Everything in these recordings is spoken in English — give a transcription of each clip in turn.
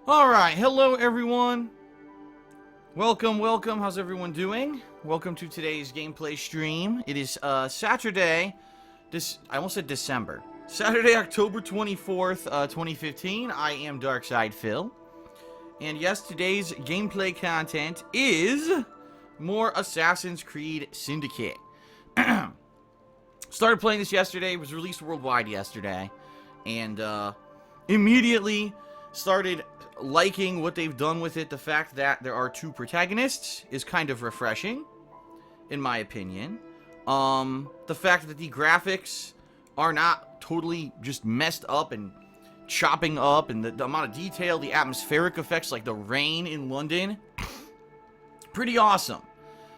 Alright, hello everyone. Welcome. How's everyone doing? Welcome to today's gameplay stream. It is Saturday, I almost said December. Saturday, October 24th, 2015. I am Darkside Phil. And yes, today's gameplay content is more Assassin's Creed Syndicate. Started playing this yesterday, it was released worldwide yesterday. And immediately started liking what they've done with it. The fact that there are two protagonists is kind of refreshing, in my opinion. The fact that the graphics are not totally just messed up and chopping up, and the amount of detail, the atmospheric effects like the rain in London, pretty awesome.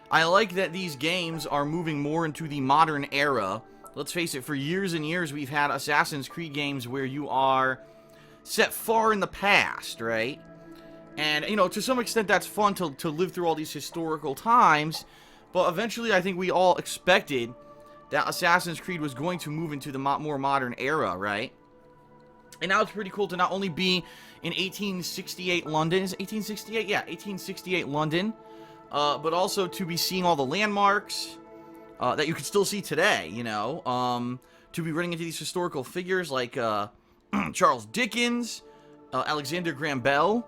I like that these games are moving more into the modern era. Let's face it, for years and years we've had Assassin's Creed games where you are set far in the past, right? And, you know, to some extent that's fun to live through all these historical times, but eventually I think we all expected that Assassin's Creed was going to move into the more modern era, right? And now it's pretty cool to not only be in 1868 London, is it 1868? Yeah, 1868 London, but also to be seeing all the landmarks that you can still see today, you know, to be running into these historical figures like Charles Dickens, Alexander Graham Bell.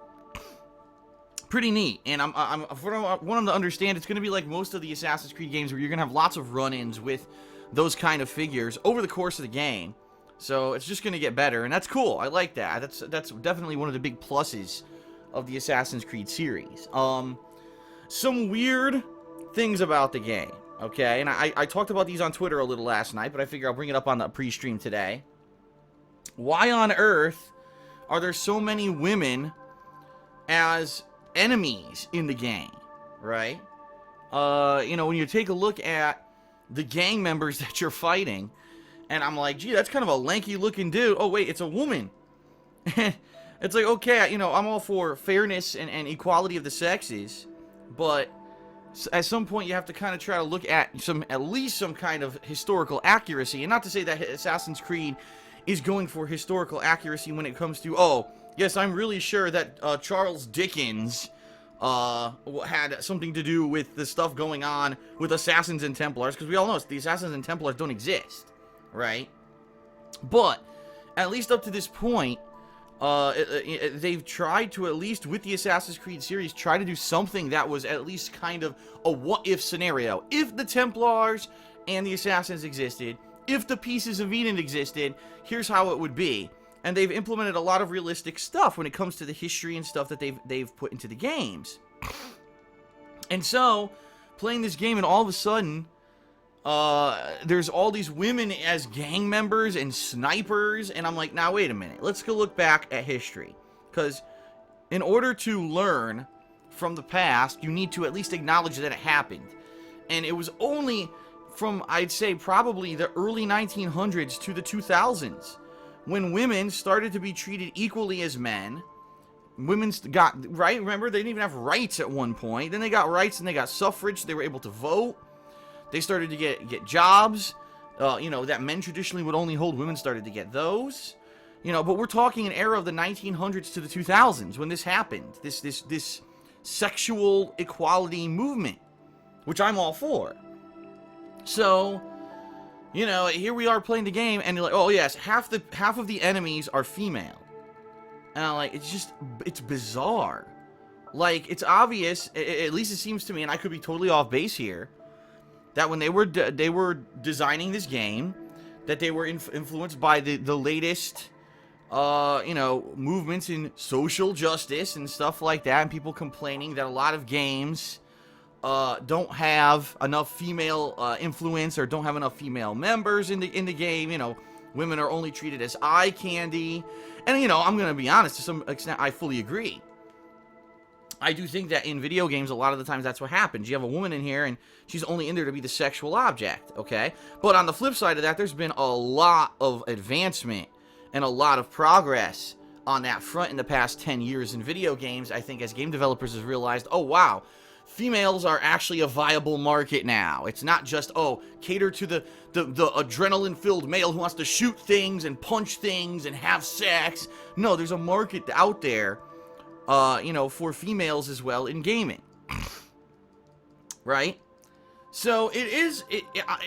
Pretty neat. And I want them to understand, it's going to be like most of the Assassin's Creed games where you're going to have lots of run-ins with those kind of figures over the course of the game. So it's just going to get better, and that's cool. I like that. That's definitely one of the big pluses of the Assassin's Creed series. Some weird things about the game, okay? And I talked about these on Twitter a little last night, but I figure I'll bring it up on the pre-stream today. Why on earth are there so many women as enemies in the game, right? You know, when you take a look at the gang members that you're fighting, and I'm like, gee, that's kind of a lanky-looking dude. Oh, wait, it's a woman. It's like, okay, you know, I'm all for fairness and equality of the sexes, but at some point you have to kind of try to look at at least some kind of historical accuracy, and not to say that Assassin's Creed is going for historical accuracy when it comes to, oh, yes, I'm really sure that Charles Dickens had something to do with the stuff going on with Assassins and Templars, because we all know the Assassins and Templars don't exist, right? But, at least up to this point, they've tried to, at least with the Assassin's Creed series, try to do something that was at least kind of a what-if scenario. If the Templars and the Assassins existed, if the Pieces of Eden existed, here's how it would be. And they've implemented a lot of realistic stuff when it comes to the history and stuff that they've put into the games. And so, playing this game, and all of a sudden, there's all these women as gang members and snipers, and I'm like, now wait a minute, let's go look back at history. Because in order to learn from the past, you need to at least acknowledge that it happened. And it was only from, I'd say, probably the early 1900s to the 2000s, when women started to be treated equally as men. Women got, right? Remember, they didn't even have rights at one point. Then they got rights and they got suffrage. They were able to vote. They started to get jobs, you know, that men traditionally would only hold. Women started to get those. You know, but we're talking an era of the 1900s to the 2000s when this happened. This sexual equality movement, which I'm all for. So, you know, here we are playing the game, and you're like, oh yes, half of the enemies are female. And I'm like, it's bizarre. Like, it's obvious, at least it seems to me, and I could be totally off base here, that when they were designing this game, that they were influenced by the latest, you know, movements in social justice and stuff like that, and people complaining that a lot of games don't have enough female influence, or don't have enough female members in the game. You know, women are only treated as eye candy, and you know, I'm gonna be honest, to some extent, I fully agree. I do think that in video games, a lot of the times that's what happens. You have a woman in here, and she's only in there to be the sexual object, okay? But on the flip side of that, there's been a lot of advancement and a lot of progress on that front in the past 10 years in video games. I think as game developers have realized, oh wow, females are actually a viable market now. It's not just, oh, cater to the adrenaline-filled male who wants to shoot things and punch things and have sex. No, there's a market out there you know, for females as well in gaming. Right? So it is,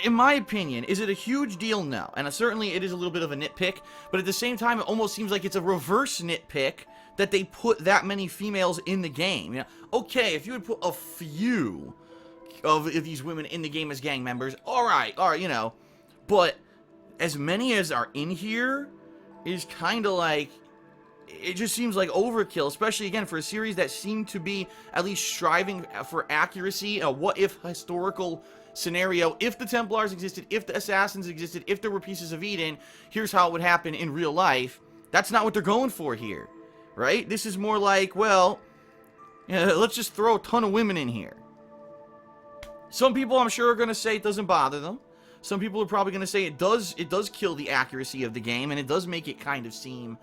in my opinion, is it a huge deal? No. And certainly it is a little bit of a nitpick, but at the same time, it almost seems like it's a reverse nitpick that they put that many females in the game. You know, okay, if you would put a few of these women in the game as gang members, alright, you know, but as many as are in here is kind of like, it just seems like overkill, especially, again, for a series that seemed to be at least striving for accuracy, a what-if historical scenario. If the Templars existed, if the Assassins existed, if there were pieces of Eden, here's how it would happen in real life. That's not what they're going for here, right? This is more like, well, let's just throw a ton of women in here. Some people, I'm sure, are going to say it doesn't bother them. Some people are probably going to say it does kill the accuracy of the game, and it does make it kind of seem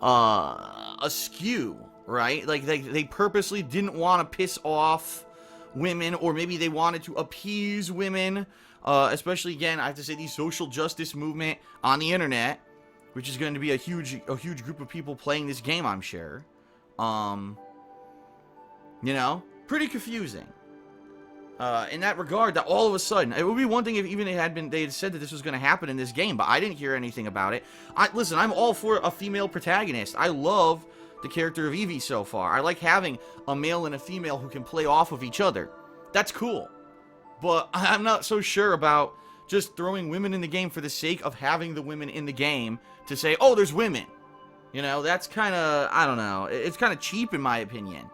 askew, right? Like they purposely didn't want to piss off women, or maybe they wanted to appease women, especially, again, I have to say, the social justice movement on the internet, which is going to be a huge group of people playing this game, I'm sure. You know, pretty confusing. In that regard, that all of a sudden, it would be one thing if even they had said that this was going to happen in this game, but I didn't hear anything about it. Listen, I'm all for a female protagonist. I love the character of Evie so far. I like having a male and a female who can play off of each other. That's cool. But I'm not so sure about just throwing women in the game for the sake of having the women in the game to say, oh, there's women. You know, that's kind of, I don't know, it's kind of cheap in my opinion.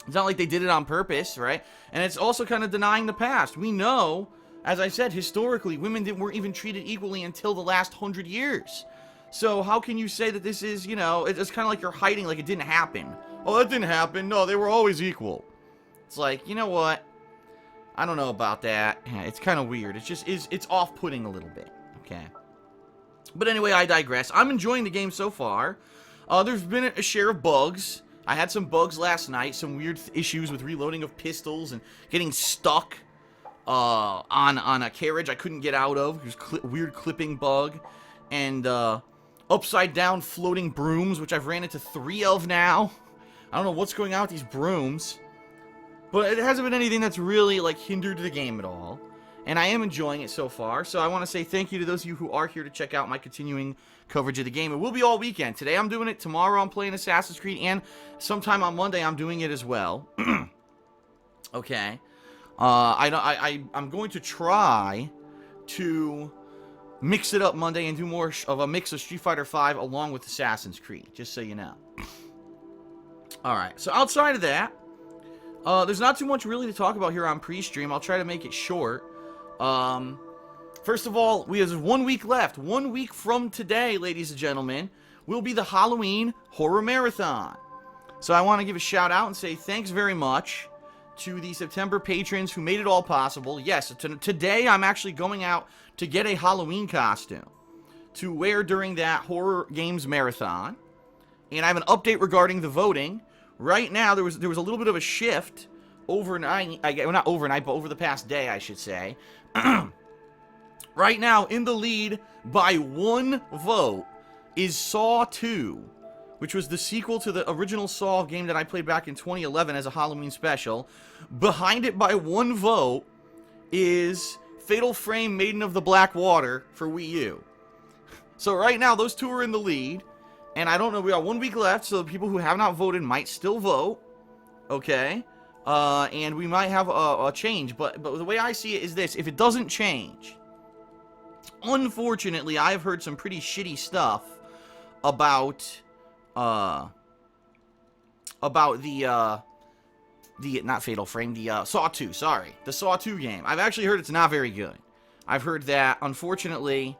It's not like they did it on purpose, right? And it's also kind of denying the past. We know, as I said, historically, women weren't even treated equally until the last 100 years. So how can you say that this is, you know, it's kind of like you're hiding like it didn't happen. Oh, that didn't happen. No, they were always equal. It's like, you know what? I don't know about that. It's kind of weird. It's just, it's off-putting a little bit, okay? But anyway, I digress. I'm enjoying the game so far. There's been a share of bugs. I had some bugs last night, some weird issues with reloading of pistols and getting stuck on a carriage I couldn't get out of. It was weird clipping bug. And upside down floating brooms, which I've ran into 3 of now. I don't know what's going on with these brooms. But it hasn't been anything that's really, like, hindered the game at all. And I am enjoying it so far. So I want to say thank you to those of you who are here to check out my continuing coverage of the game. It will be all weekend. Today I'm doing it. Tomorrow I'm playing Assassin's Creed. And sometime on Monday I'm doing it as well. Okay. I'm going to try to mix it up Monday and do more of a mix of Street Fighter V along with Assassin's Creed. Just so you know. Alright. So outside of that, there's not too much really to talk about here on pre-stream. I'll try to make it short. First of all, we have 1 week left. 1 week from today, ladies and gentlemen, will be the Halloween Horror Marathon. So I want to give a shout out and say thanks very much to the September patrons who made it all possible. Yes, today I'm actually going out to get a Halloween costume to wear during that Horror Games Marathon. And I have an update regarding the voting. Right now, there was a little bit of a shift overnight. Well, not overnight, but over the past day, I should say. Right now, in the lead by 1 vote is Saw 2, which was the sequel to the original Saw game that I played back in 2011 as a Halloween special. Behind it by 1 vote is Fatal Frame Maiden of the Black Water for Wii U. So right now, those 2 are in the lead. And I don't know, we got 1 week left, so the people who have not voted might still vote. Okay? And we might have a change. But the way I see it is this. If it doesn't change, unfortunately, I have heard some pretty shitty stuff about the not Fatal Frame, the Saw 2, sorry. The Saw 2 game. I've actually heard it's not very good. I've heard that, unfortunately,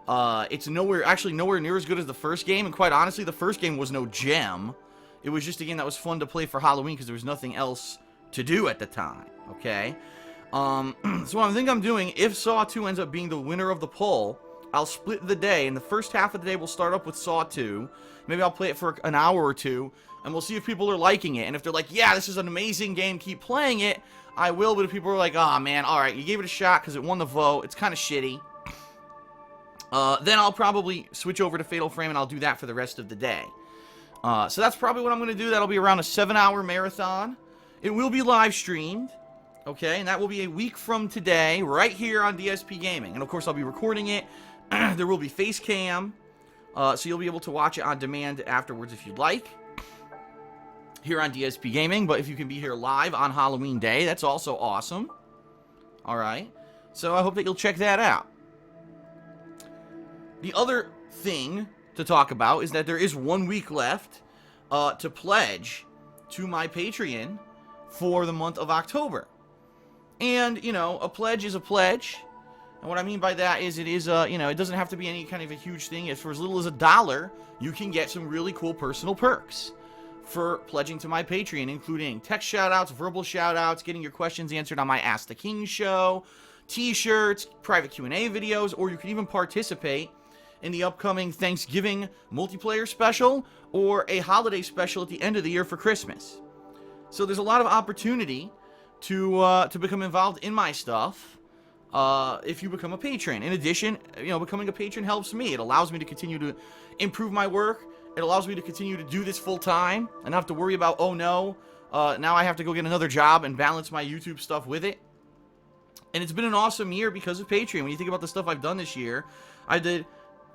it's nowhere near as good as the first game, and quite honestly, the first game was no gem. It was just a game that was fun to play for Halloween because there was nothing else to do at the time, okay? So what I think I'm doing, if Saw 2 ends up being the winner of the poll, I'll split the day, and the first half of the day we'll start up with Saw 2. Maybe I'll play it for an hour or 2, and we'll see if people are liking it. And if they're like, yeah, this is an amazing game, keep playing it, I will. But if people are like, oh man, alright, you gave it a shot because it won the vote, it's kind of shitty, then I'll probably switch over to Fatal Frame, and I'll do that for the rest of the day. So that's probably what I'm going to do. That'll be around a 7-hour marathon. It will be live streamed, okay? And that will be a week from today, right here on DSPGaming. And of course, I'll be recording it. There will be face cam, so you'll be able to watch it on demand afterwards if you'd like, here on DSPGaming. But if you can be here live on Halloween Day, that's also awesome. All right. So I hope that you'll check that out. The other thing to talk about is that there is 1 week left to pledge to my Patreon for the month of October. And, you know, a pledge is a pledge. And what I mean by that is it is, you know, it doesn't have to be any kind of a huge thing. If for as little as $1, you can get some really cool personal perks for pledging to my Patreon, including text shoutouts, verbal shoutouts, getting your questions answered on my Ask the King show, t-shirts, private Q&A videos, or you can even participate in the upcoming Thanksgiving multiplayer special or a holiday special at the end of the year for Christmas. So there's a lot of opportunity to become involved in my stuff if you become a patron. In addition, you know, becoming a patron helps me. It allows me to continue to improve my work. It allows me to continue to do this full time and not have to worry about, oh no, now I have to go get another job and balance my YouTube stuff with it. And it's been an awesome year because of Patreon. When you think about the stuff I've done this year, I did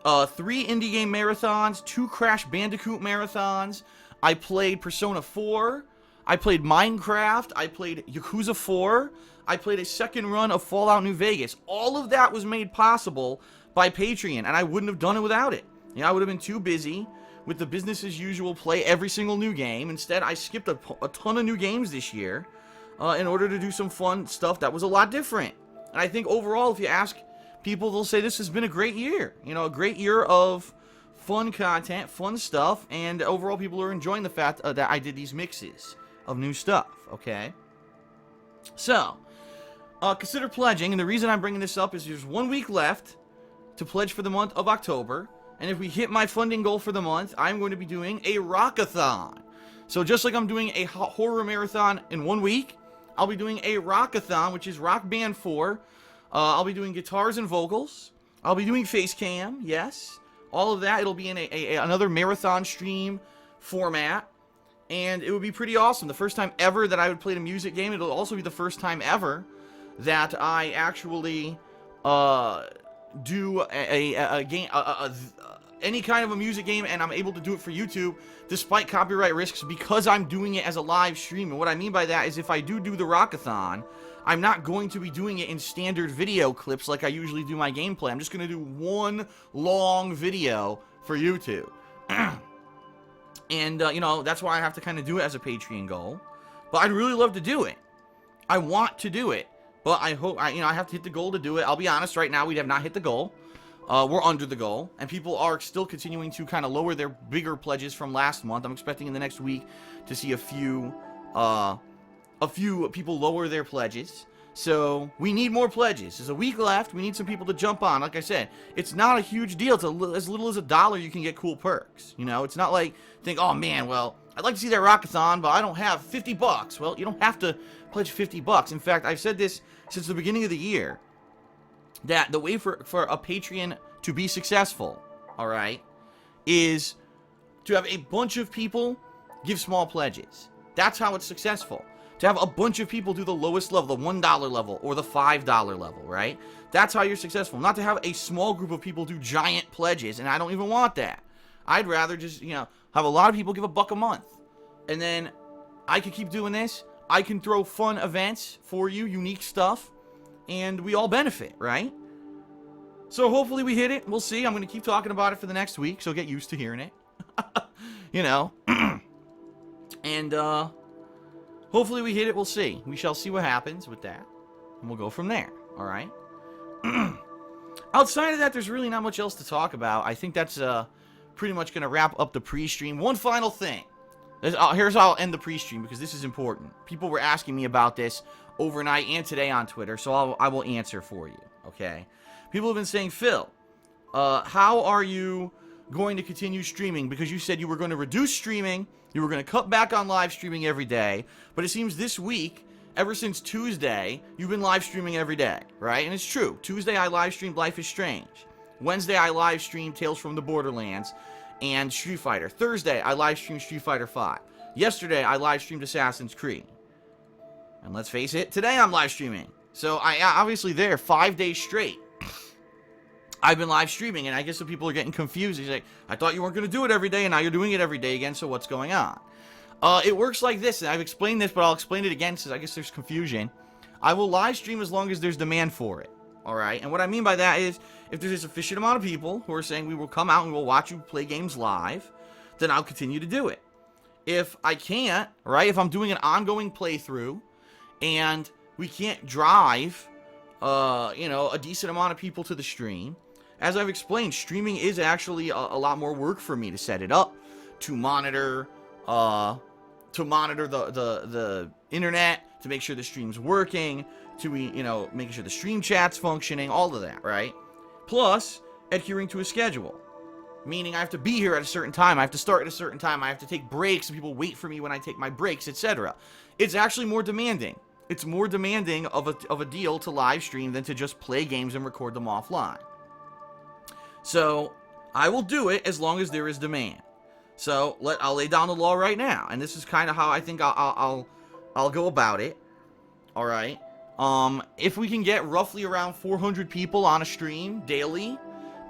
3 indie game marathons, 2 Crash Bandicoot marathons. I played Persona 4. I played Minecraft. I played Yakuza 4. I played a second run of Fallout New Vegas. All of that was made possible by Patreon, and I wouldn't have done it without it. You know, I would have been too busy with the business as usual play every single new game. Instead, I skipped a ton of new games this year in order to do some fun stuff that was a lot different. And I think overall, if you ask people, they'll say this has been a great year. You know, a great year of fun content, fun stuff, and overall people are enjoying the fact that I did these mixes of new stuff, okay? So, consider pledging, and the reason I'm bringing this up is there's 1 week left to pledge for the month of October, and if we hit my funding goal for the month, I'm going to be doing a rockathon. So just like I'm doing a horror marathon in 1 week, I'll be doing a rockathon, which is Rock Band 4. I'll be doing guitars and vocals. I'll be doing face cam, yes. All of that. It'll be in another marathon stream format. And it would be pretty awesome. The first time ever that I would play a music game. It'll also be the first time ever that I actually do a game, any kind of a music game, and I'm able to do it for YouTube despite copyright risks because I'm doing it as a live stream. And what I mean by that is if I do the rockathon, I'm not going to be doing it in standard video clips like I usually do my gameplay. I'm just going to do one long video for YouTube. And, you know, that's why I have to kind of do it as a Patreon goal. But I'd really love to do it. I want to do it. But I hope, you know, I have to hit the goal to do it. I'll be honest, right now we have not hit the goal. We're under the goal. And people are still continuing to kind of lower their bigger pledges from last month. I'm expecting in the next week to see a few people lower their pledges. So we need more pledges. There's a week left. We need some people to jump on. Like I said, it's not a huge deal. It's as little as $1 you can get cool perks. You know, it's not like think, oh man, well, I'd like to see that rockathon, but I don't have $50. Well, you don't have to pledge $50. In fact, I've said this since the beginning of the year that the way for a Patreon to be successful, all right, is to have a bunch of people give small pledges. That's how it's successful. To have a bunch of people do the lowest level, the $1 level, or the $5 level, right? That's how you're successful. Not to have a small group of people do giant pledges, and I don't even want that. I'd rather just, you know, have a lot of people give $1 a month. And then I can keep doing this. I can throw fun events for you, unique stuff, and we all benefit, right? So hopefully we hit it. We'll see. I'm going to keep talking about it for the next week, so get used to hearing it. You know. And, hopefully we hit it. We'll see. We shall see what happens with that. And we'll go from there. All right? Outside of that, there's really not much else to talk about. I think that's pretty much going to wrap up the pre-stream. One final thing. Here's how I'll end the pre-stream because this is important. People were asking me about this overnight and today on Twitter, so I will answer for you. Okay? People have been saying, Phil, how are you going to continue streaming? Because you said you were going to reduce streaming, you were going to cut back on live streaming every day, but it seems this week, ever since Tuesday, you've been live streaming every day, right? And it's true. Tuesday I live streamed Life is Strange. Wednesday I live streamed Tales from the Borderlands. and Street Fighter. Thursday, I live streamed Street Fighter 5. Yesterday, I live streamed Assassin's Creed. And let's face it, today I'm live streaming. So I obviously there 5 days straight. I've been live streaming, and I guess some people are getting confused. He's like, I thought you weren't going to do it every day, and now you're doing it every day again, so what's going on? It works like this, and I've explained this, but I'll explain it again since I guess there's confusion. I will live stream as long as there's demand for it, alright? And what I mean by that is, if there's a sufficient amount of people who are saying we will come out and we'll watch you play games live, then I'll continue to do it. If I can't, right, if I'm doing an ongoing playthrough, and we can't drive, a decent amount of people to the stream, as I've explained, streaming is actually a lot more work for me to set it up, to monitor the internet, to make sure the stream's working, to, making sure the stream chat's functioning, all of that, right? Plus, adhering to a schedule. Meaning I have to be here at a certain time, I have to start at a certain time, I have to take breaks, and people wait for me when I take my breaks, etc. It's actually more demanding. It's more demanding of a deal to live stream than to just play games and record them offline. So, I will do it as long as there is demand. So, I'll lay down the law right now, and this is kind of how I think I'll go about it. Alright? If we can get roughly around 400 people on a stream daily,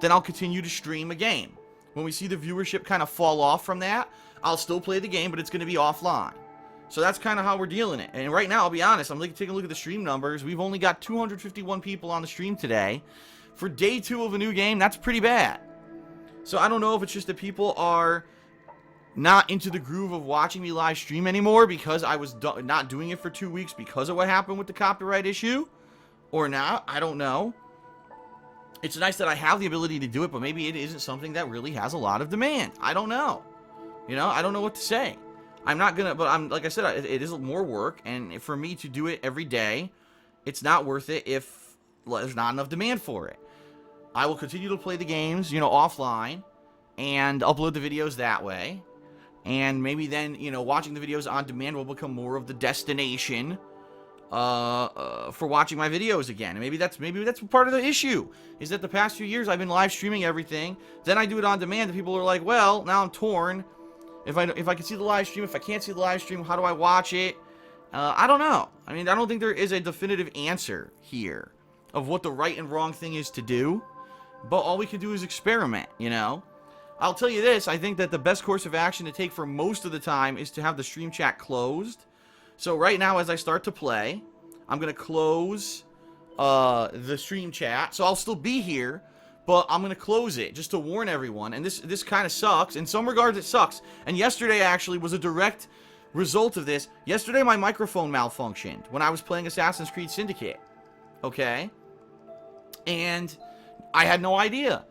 then I'll continue to stream a game. When we see the viewership kind of fall off from that, I'll still play the game, but it's going to be offline. So that's kind of how we're dealing it. And right now, I'll be honest, I'm taking a look at the stream numbers. We've only got 251 people on the stream today. For day 2 of a new game, that's pretty bad. So I don't know if it's just that people are not into the groove of watching me live stream anymore because I was not doing it for 2 weeks because of what happened with the copyright issue, or not. I don't know. It's nice that I have the ability to do it, but maybe it isn't something that really has a lot of demand. I don't know. I don't know what to say. I'm not gonna, but like I said, it is more work, and for me to do it every day, it's not worth it if there's not enough demand for it. I will continue to play the games, offline, and upload the videos that way. And maybe then, watching the videos on demand will become more of the destination for watching my videos again. And maybe that's part of the issue, is that the past few years I've been live streaming everything. Then I do it on demand, and people are like, well, now I'm torn. If I can see the live stream, if I can't see the live stream, how do I watch it? I don't know. I mean, I don't think there is a definitive answer here of what the right and wrong thing is to do. But all we can do is experiment, I'll tell you this, I think that the best course of action to take for most of the time is to have the stream chat closed. So right now, as I start to play, I'm going to close the stream chat. So I'll still be here, but I'm going to close it just to warn everyone. And this kind of sucks. In some regards, it sucks. And yesterday, actually, was a direct result of this. Yesterday, my microphone malfunctioned when I was playing Assassin's Creed Syndicate. Okay? And I had no idea.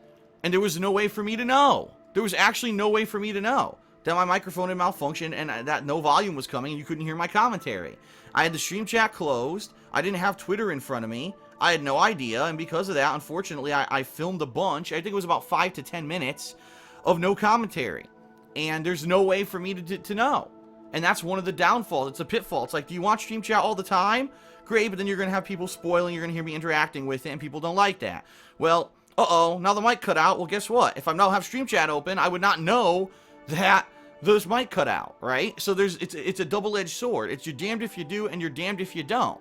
And there was no way for me to know. There was actually no way for me to know that my microphone had malfunctioned and that no volume was coming and you couldn't hear my commentary. I had the stream chat closed. I didn't have Twitter in front of me. I had no idea. And because of that, unfortunately, I filmed a bunch. I think it was about 5 to 10 minutes of no commentary. And there's no way for me to know. And that's one of the downfalls. It's a pitfall. It's like, do you want stream chat all the time? Great, but then you're going to have people spoiling. You're going to hear me interacting with it, and people don't like that. Well, now the mic cut out. Well, guess what? If I now have stream chat open, I would not know that this mic cut out, right? So it's a double-edged sword. It's you're damned if you do, and you're damned if you don't.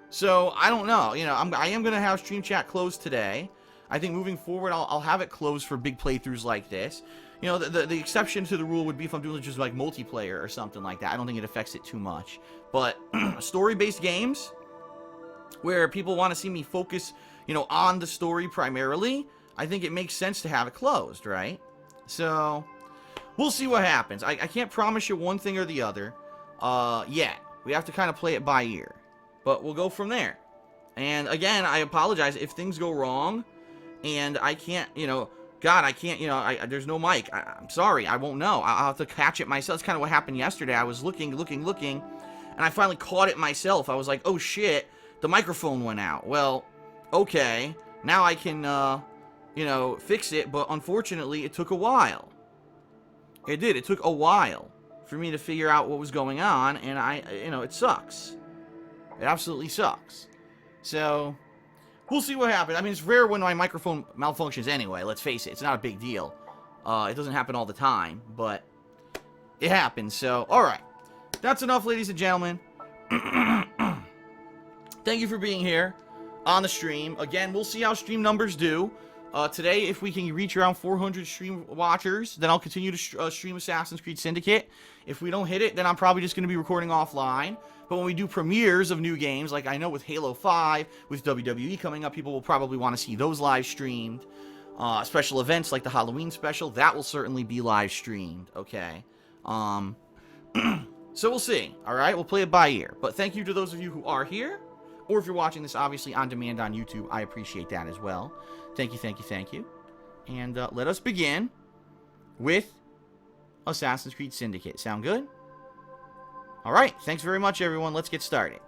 So, I don't know. I am going to have stream chat closed today. I think moving forward, I'll have it closed for big playthroughs like this. The exception to the rule would be if I'm doing just like multiplayer or something like that. I don't think it affects it too much. But story-based games, where people want to see me focus, on the story primarily, I think it makes sense to have it closed, right? So, we'll see what happens. I can't promise you one thing or the other yet. We have to kind of play it by ear. But we'll go from there. And again, I apologize if things go wrong and I can't, God, I can't, there's no mic. I'm sorry, I won't know. I'll have to catch it myself. That's kind of what happened yesterday. I was looking, and I finally caught it myself. I was like, oh shit, the microphone went out. Well, okay, now I can, fix it, but unfortunately, it took a while. It did. It took a while for me to figure out what was going on, and it sucks. It absolutely sucks. So, we'll see what happens. I mean, it's rare when my microphone malfunctions anyway, let's face it. It's not a big deal. It doesn't happen all the time, but it happens. So, alright. That's enough, ladies and gentlemen. Thank you for being here on the stream. Again, we'll see how stream numbers do. Today, if we can reach around 400 stream watchers, then I'll continue to stream Assassin's Creed Syndicate. If we don't hit it, then I'm probably just going to be recording offline. But when we do premieres of new games, like I know with Halo 5, with WWE coming up, people will probably want to see those live streamed. Special events like the Halloween special, that will certainly be live streamed, okay? So we'll see, alright? We'll play it by ear. But thank you to those of you who are here. Or if you're watching this, obviously, on demand on YouTube, I appreciate that as well. Thank you, thank you, thank you. And let us begin with Assassin's Creed Syndicate. Sound good? Alright, thanks very much, everyone. Let's get started.